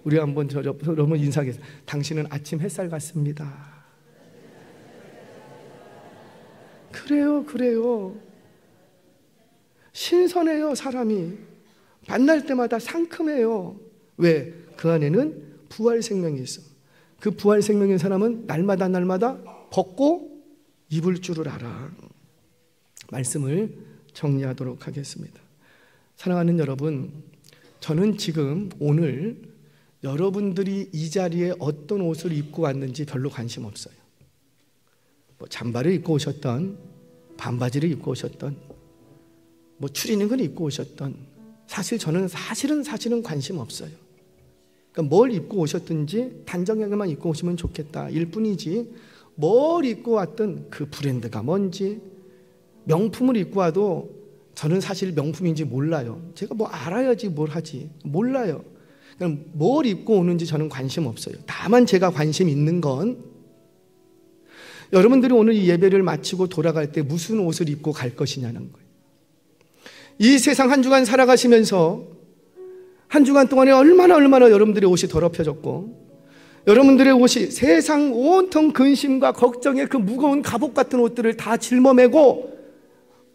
우리 한번 여러분 인사하겠습니다. 당신은 아침 햇살 같습니다. 그래요. 신선해요, 사람이. 만날 때마다 상큼해요. 왜? 그 안에는 부활 생명이 있어. 그 부활 생명의 사람은 날마다 벗고 입을 줄을 알아. 말씀을 정리하도록 하겠습니다. 사랑하는 여러분, 저는 지금 오늘 여러분들이 이 자리에 어떤 옷을 입고 왔는지 별로 관심 없어요. 뭐 잠바를 입고 오셨던, 반바지를 입고 오셨던, 뭐 추리닝을 입고 오셨던, 저는 사실은 관심 없어요. 그러니까 뭘 입고 오셨든지 단정하게만 입고 오시면 좋겠다 일 뿐이지, 뭘 입고 왔든 그 브랜드가 뭔지, 명품을 입고 와도 저는 사실 명품인지 몰라요. 제가 뭐 알아야지 뭘 하지. 몰라요. 그러니까 뭘 입고 오는지 저는 관심 없어요. 다만 제가 관심 있는 건 여러분들이 오늘 이 예배를 마치고 돌아갈 때 무슨 옷을 입고 갈 것이냐는 거예요. 이 세상 한 주간 살아가시면서 한 주간 동안에 얼마나 여러분들의 옷이 더럽혀졌고, 여러분들의 옷이 세상 온통 근심과 걱정의 그 무거운 갑옷 같은 옷들을 다 짊어매고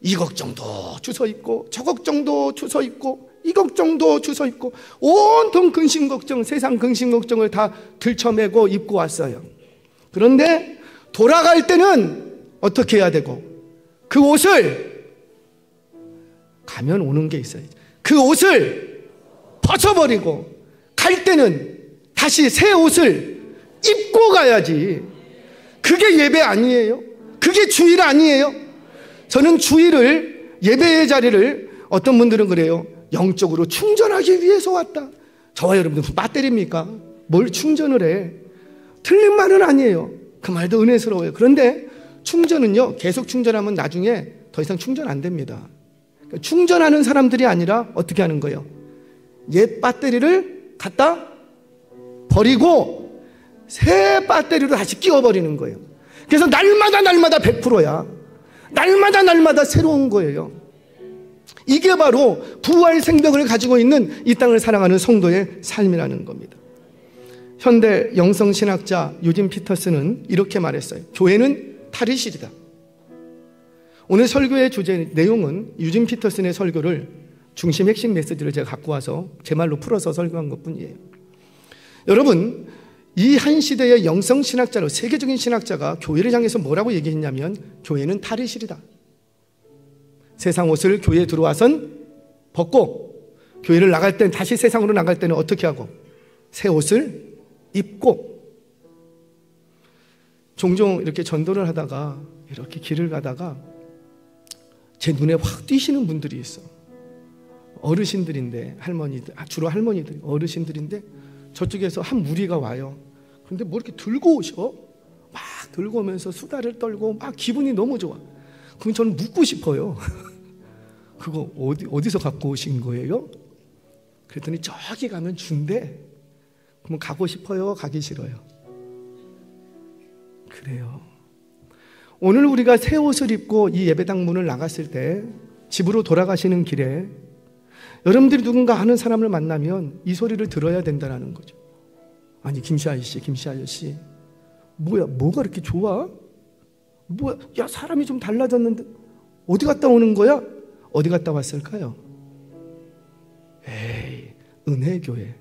이 걱정도 주워 입고 저 걱정도 주워 입고 이 걱정도 주워 입고 온통 근심 걱정, 세상 근심 걱정을 다 들쳐매고 입고 왔어요. 그런데 돌아갈 때는 어떻게 해야 되고, 그 옷을 가면 오는 게 있어요. 그 옷을 벗어버리고 갈 때는 다시 새 옷을 입고 가야지. 그게 예배 아니에요? 그게 주일 아니에요? 저는 주일을, 예배의 자리를 어떤 분들은 그래요. 영적으로 충전하기 위해서 왔다. 저와 여러분들 무슨 배터리입니까? 뭘 충전을 해? 틀린 말은 아니에요. 그 말도 은혜스러워요. 그런데 충전은요, 계속 충전하면 나중에 더 이상 충전 안 됩니다. 그러니까 충전하는 사람들이 아니라 어떻게 하는 거예요? 옛 배터리를 갖다 버리고 새 배터리로 다시 끼워버리는 거예요. 그래서 날마다 100%야. 날마다 새로운 거예요. 이게 바로 부활 생명을 가지고 있는 이 땅을 사랑하는 성도의 삶이라는 겁니다. 현대 영성신학자 유진 피터스는 이렇게 말했어요. 교회는 탈의실이다. 오늘 설교의 주제 내용은 유진 피터슨의 설교를 중심 핵심 메시지를 제가 갖고 와서 제 말로 풀어서 설교한 것뿐이에요. 여러분, 이 한 시대의 영성신학자로 세계적인 신학자가 교회를 향해서 뭐라고 얘기했냐면 교회는 탈의실이다. 세상 옷을 교회에 들어와선 벗고 교회를 나갈 땐 다시 세상으로 나갈 때는 어떻게 하고 새 옷을 입고. 종종 이렇게 전도를 하다가 이렇게 길을 가다가 제 눈에 확 띄시는 분들이 있어. 어르신들인데, 할머니들, 주로 할머니들, 어르신들인데 저쪽에서 한 무리가 와요. 근데 뭐 이렇게 들고 오셔? 막 들고 오면서 수다를 떨고 막 기분이 너무 좋아. 그럼 저는 묻고 싶어요. 그거 어디서 갖고 오신 거예요? 그랬더니 저기 가면 준대. 그럼 가고 싶어요? 가기 싫어요? 그래요. 오늘 우리가 새 옷을 입고 이 예배당 문을 나갔을 때 집으로 돌아가시는 길에 여러분들이 누군가 아는 사람을 만나면 이 소리를 들어야 된다는 거죠. 아니, 김씨 아저씨, 뭐가 이렇게 좋아? 뭐야, 야, 사람이 좀 달라졌는데 어디 갔다 오는 거야? 어디 갔다 왔을까요? 에이, 은혜교회.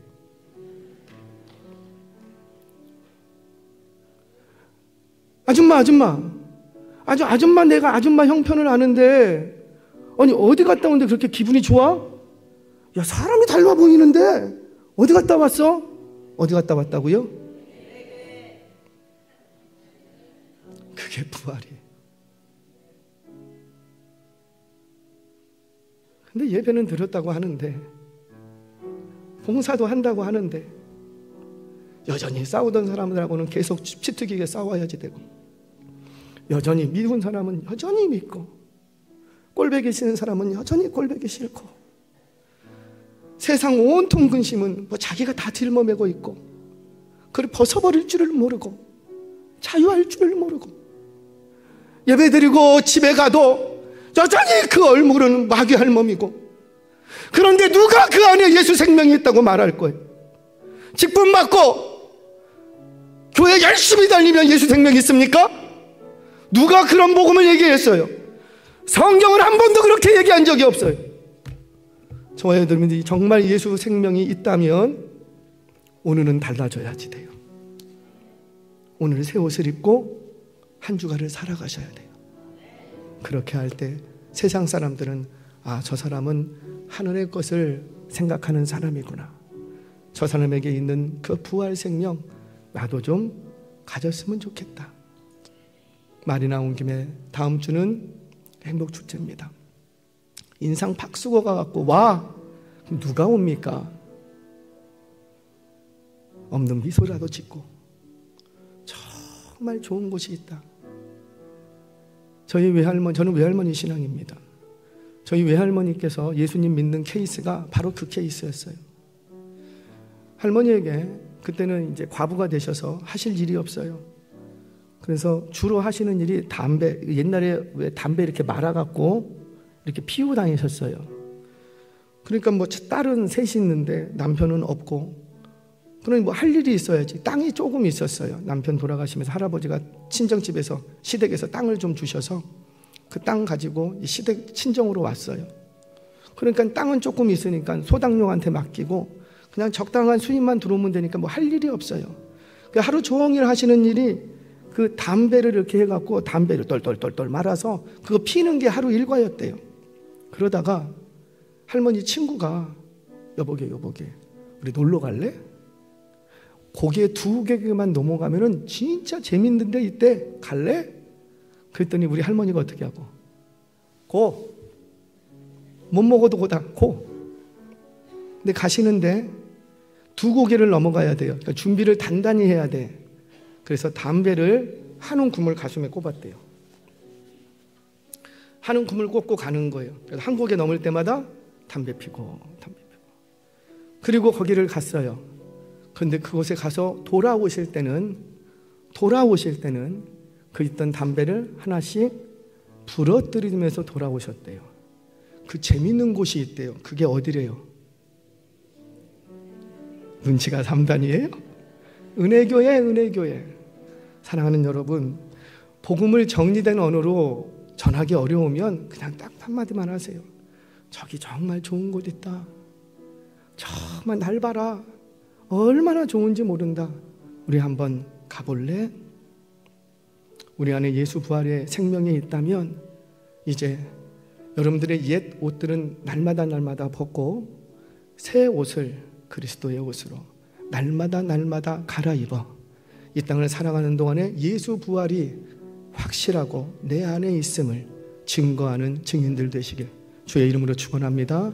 아줌마, 내가 아줌마 형편을 아는데 아니 어디 갔다 오는데 그렇게 기분이 좋아? 야, 사람이 달라 보이는데 어디 갔다 왔어? 어디 갔다 왔다고요? 그게 부활이에요. 근데 예배는 드렸다고 하는데, 봉사도 한다고 하는데 여전히 싸우던 사람들하고는 계속 치트기게 싸워야지 되고, 여전히 미운 사람은 여전히 믿고, 꼴보기 싫은 사람은 여전히 꼴보기 싫고, 세상 온통 근심은 뭐 자기가 다 짊어매고 있고, 그걸 벗어버릴 줄을 모르고 자유할 줄을 모르고, 예배드리고 집에 가도 여전히 그 얼굴은 마귀 할멈이고, 그런데 누가 그 안에 예수 생명이 있다고 말할 거예요? 직분 받고 교회 열심히 다니면 예수 생명이 있습니까? 누가 그런 복음을 얘기했어요? 성경은 한 번도 그렇게 얘기한 적이 없어요. 저와 여러분들이 정말 예수 생명이 있다면 오늘은 달라져야지 돼요. 오늘 새 옷을 입고 한 주간을 살아가셔야 돼요. 그렇게 할 때 세상 사람들은 아, 저 사람은 하늘의 것을 생각하는 사람이구나. 저 사람에게 있는 그 부활 생명 나도 좀 가졌으면 좋겠다. 말이 나온 김에 다음 주는 행복 축제입니다. 인상 팍 쓰고 가갖고 와, 그럼 누가 옵니까? 없는 미소라도 짓고 정말 좋은 곳이 있다. 저희 외할머니, 저는 외할머니 신앙입니다. 저희 외할머니께서 예수님 믿는 케이스가 바로 그 케이스였어요. 할머니에게 그때는 이제 과부가 되셔서 하실 일이 없어요. 그래서 주로 하시는 일이 담배, 옛날에 왜 담배 이렇게 말아갖고 이렇게 피우고 다니셨어요. 그러니까 뭐 딸은 셋이 있는데 남편은 없고, 그러니 뭐 할 일이 있어야지. 땅이 조금 있었어요. 남편 돌아가시면서 할아버지가 친정집에서 시댁에서 땅을 좀 주셔서 그 땅 가지고 시댁 친정으로 왔어요. 그러니까 땅은 조금 있으니까 소당용한테 맡기고 그냥 적당한 수입만 들어오면 되니까 뭐 할 일이 없어요. 하루 종일 하시는 일이 그 담배를 이렇게 해갖고 담배를 똘똘똘똘 말아서 그거 피는 게 하루 일과였대요. 그러다가 할머니 친구가 여보게 우리 놀러 갈래? 고개 2개만 넘어가면은 진짜 재밌는 데 있대. 갈래? 그랬더니 우리 할머니가 어떻게 하고 고! 못 먹어도 고다 고! 근데 가시는데 2고개를 넘어가야 돼요. 그러니까 준비를 단단히 해야 돼. 그래서 담배를 한 움큼을 가슴에 꼽았대요. 한 움큼을 꽂고 가는 거예요. 그래서 한 고개 넘을 때마다 담배 피고. 그리고 거기를 갔어요. 그런데 그곳에 가서 돌아오실 때는 그 있던 담배를 하나씩 부러뜨리면서 돌아오셨대요. 그 재밌는 곳이 있대요. 그게 어디래요? 눈치가 3단이에요? 은혜교회, 은혜교회. 사랑하는 여러분, 복음을 정리된 언어로 전하기 어려우면 그냥 딱 한마디만 하세요. 저기 정말 좋은 곳 있다. 정말 날 봐라. 얼마나 좋은지 모른다. 우리 한번 가볼래? 우리 안에 예수 부활의 생명이 있다면 이제 여러분들의 옛 옷들은 날마다 벗고 새 옷을 그리스도의 옷으로 날마다 갈아입어 이 땅을 살아가는 동안에 예수 부활이 확실하고 내 안에 있음을 증거하는 증인들 되시길 주의 이름으로 축원합니다.